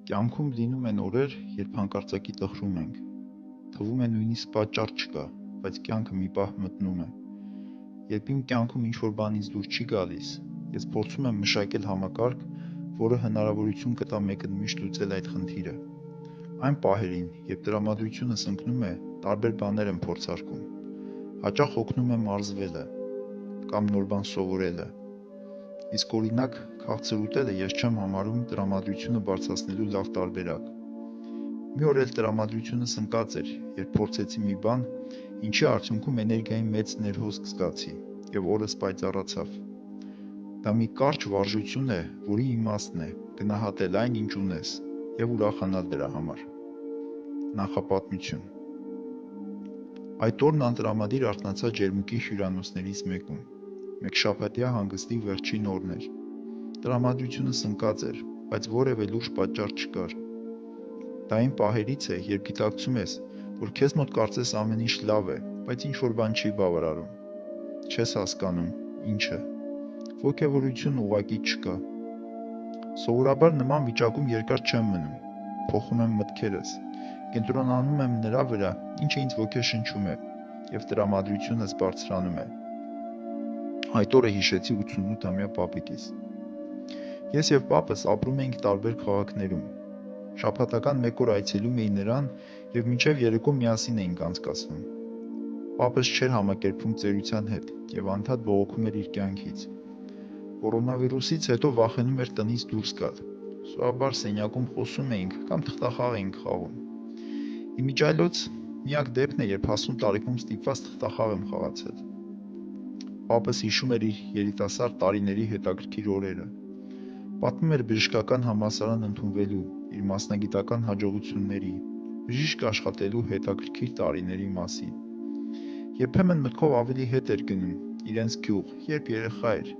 Կյանքում լինում են օրեր, երբ հանկարծակի տխրում ենք, թվում է նույնիսկ պատճառ չկա, բայց կյանքը մի պահ մտնում է։ Երբ իմ կյանքում ինչ-որ բան ինձ դուր չի գալիս, ես փորձում եմ մշակել համակարգ, որը հնարավորություն կտա մեկընդմիշտ լուծել այդ խնդիրը։ Այն պահերին, երբ տրամադրությունս ընկնում է, տարբեր բաներ եմ փորձարկում։ Հաճախ օգնում է մարզվելը կամ նոր բան սովորելը։ Իսկ օրինակ, քաղցր ուտելը ես չեմ համարում տրամադրությունը բարձրացնելու լավ տարբերակ։ Մի օր էլ տրամադրությունս ընկած էր, երբ փորձեցի մի բան, ինչի արդյունքում էներգիայի մեծ ներհոսք զգացի, եւ օրս պայծառացավ։ Դա մի կարճ վարժություն է, որի իմաստն է գնահատել այն, ինչ ունես, եւ ուրախանալ դրա համար։ Նախապատմություն։ Այդ օրն անտրամադիր արթնացա ջերմուկի հյուրանոցներից մեկում։ Մեկշաբաթյա հանգստի վերջին օրն էր։ Տրամադրությունս ընկած էր, բայց որևէ լուրջ պատճառ չկար։ Դա այն պահերից է, երբ գիտակցում ես, որ քեզ մոտ կարծես ամեն ինչ լավ է, բայց ինչ-որ բան չի բավարարում։ Չես հասկանում, ինչը։ Ոգևորություն ուղղակի չկա։ Սովորաբար նման վիճակում երկար չեմ մնում։ Փոխում եմ մտքերս, կենտրոնանում եմ նրա վրա, ինչը ինձ ոգեշնչում է, եւ տրամադրությունս բարձրանում է։ Այդ օրը հիշեցի 88-ամյա պապիկիս։ Ես եւ պապս ապրում էինք տարբեր քաղաքներում։ Շաբաթական մեկ օր այցելում էի նրան եւ մինչեւ երեկո միասին էինք անցկացնում։ Պապս չէր համակերպվում ծերության հետ եւ անդադ բողոքում էր իր կյանքից։ Կորոնավիրուսից հետո վախենում էր տնից դուրս գալ։ Սովորաբար սենյակում խոսում էինք կամ թղթախաղ էինք խաղում։ Իմիջիայլոց միակ դեպքն է, երբ հասուն տարիքում ստիպված թղթախաղ եմ խաղացել։ Պապս հիշում էր իր երիտասարդ տարիների հետաքրքիր օրերը։ Պատմում էր բժշկական համալսարան ընդունվելու, իր մասնագիտական հաջողությունների, բժիշկ աշխատելու հետաքրքիր տարիների մասին։ Երբեմն մտքով ավելի հետ էր գնում իրենց գյուղ, երբ երեխա էր։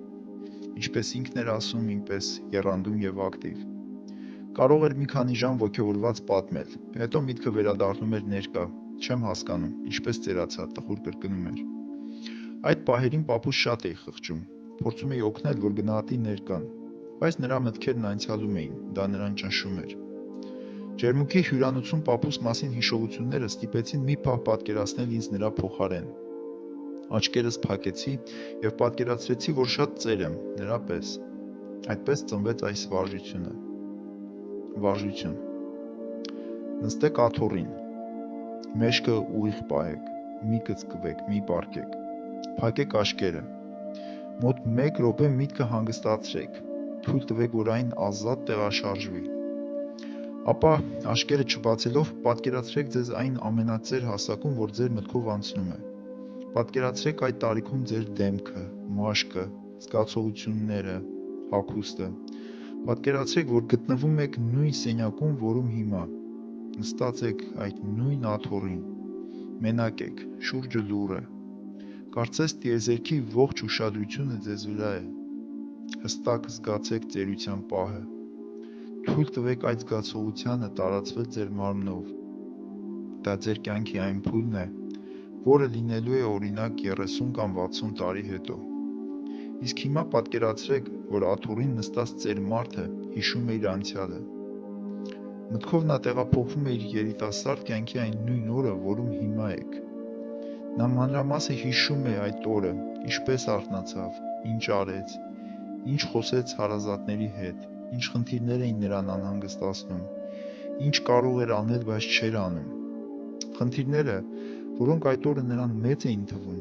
Ինչպես ինքն էր ասում, ինպես եռանդում եւ ակտիվ։ Կարող էր մի քանի ժամ ոգևորված պատմել, հետո միտքը վերադառնում էր ներկա, չեմ հասկանում, ինչպես ծերացա, տխուր կրկնում էր։ Այդ պահերին պապուս շատ էի խղճում, փորձում էի օգնել, որ գնահատի ներկան, բայց նրա մտքերն անցյալում էին, դա նրան ճնշում էր։ Ջերմուկի հյուրանոցում պապուս մասին հիշողությունները ստիպեցին մի պահ պատկերացնել ինձ նրա փոխարեն։ Աչքերս փակեցի եւ պատկերացրեցի, որ շատ ծեր եմ, նրա պես։ Այդպես ծնվեց այս վարժությունը։ Վարժություն։ Նստեք աթոռին։ Մեջքը ուղիղ պահեք, մի կծկվեք, մի պառկեք։ Փակեք աչքերը։ Մոտ 1 րոպե միտքը հանգստացրեք, թույլ տվեք, որ այն ազատ տեղաշարժվի։ Ապա աչքերը չբացելով պատկերացրեք ձեզ այն ամենածեր հասակում, որ ձեր մտքով անցնում է։ Պատկերացրեք այդ տարիքում ձեր դեմքը, մաշկը, զգացողությունները, հագուստը։ Պատկերացրեք, որ գտնվում եք նույն սենյակում, որում հիմա նստած եք այդ նույն աթոռին։ Մենակ եք, շուրջը լուռ է։ Կարծես տիեզերքի ողջ ուշադրությունը ձեզ վրա է։ Հստակ զգացեք ծերության պահը։ Թույլ տվեք այդ զգացողությանը տարածվել ձեր մարմնով։ Դա ձեր կյանքի այն փուլն է, որը լինելու է օրինակ 30 կամ 60 տարի հետո։ Իսկ հիմա պատկերացրեք, որ աթոռին նստած ծեր մարդը հիշում է իր անցյալը։ Մտքով նա տեղափոխվում է իր երիտասարդ կյանքի այն նույն օրը, որում հիմա եք։ Նա մանրամասը հիշում է այդ օրը, ինչպես արթնացավ, ինչ արեց, ինչ խոսեց հարազատների հետ, ինչ խնդիրներ էին նրան անհանգստացնում, ինչ կարող էր անել, բայց չէր անում։ Խնդիրները, որոնք այդ օրը նրան մեծ էին թվում,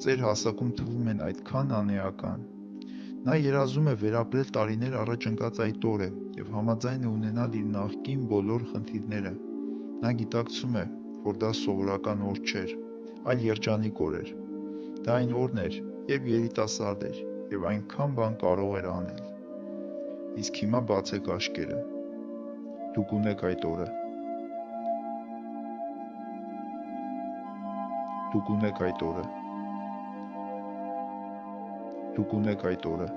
ծեր հասակում թվում են այդքան անեական։ Նա երազում է վերապրել տարիներ առաջ ընկած այդ օրը եւ համաձայն է ունենալ իր նախկին բոլոր խնդիրները։ Նա գիտակցում է, որ դա սովորական օր չէր, այլ երջանիկ օր էր։ Դա այն օրն էր, երբ երիտասարդ էր եւ այնքան բան կարող էր անել։ Իսկ հիմա բացեք աչքերը։ Դուք ունեք այդ օրը։ Դուք ունեք այդ օրը։ Դուք ունեք այդ օրը։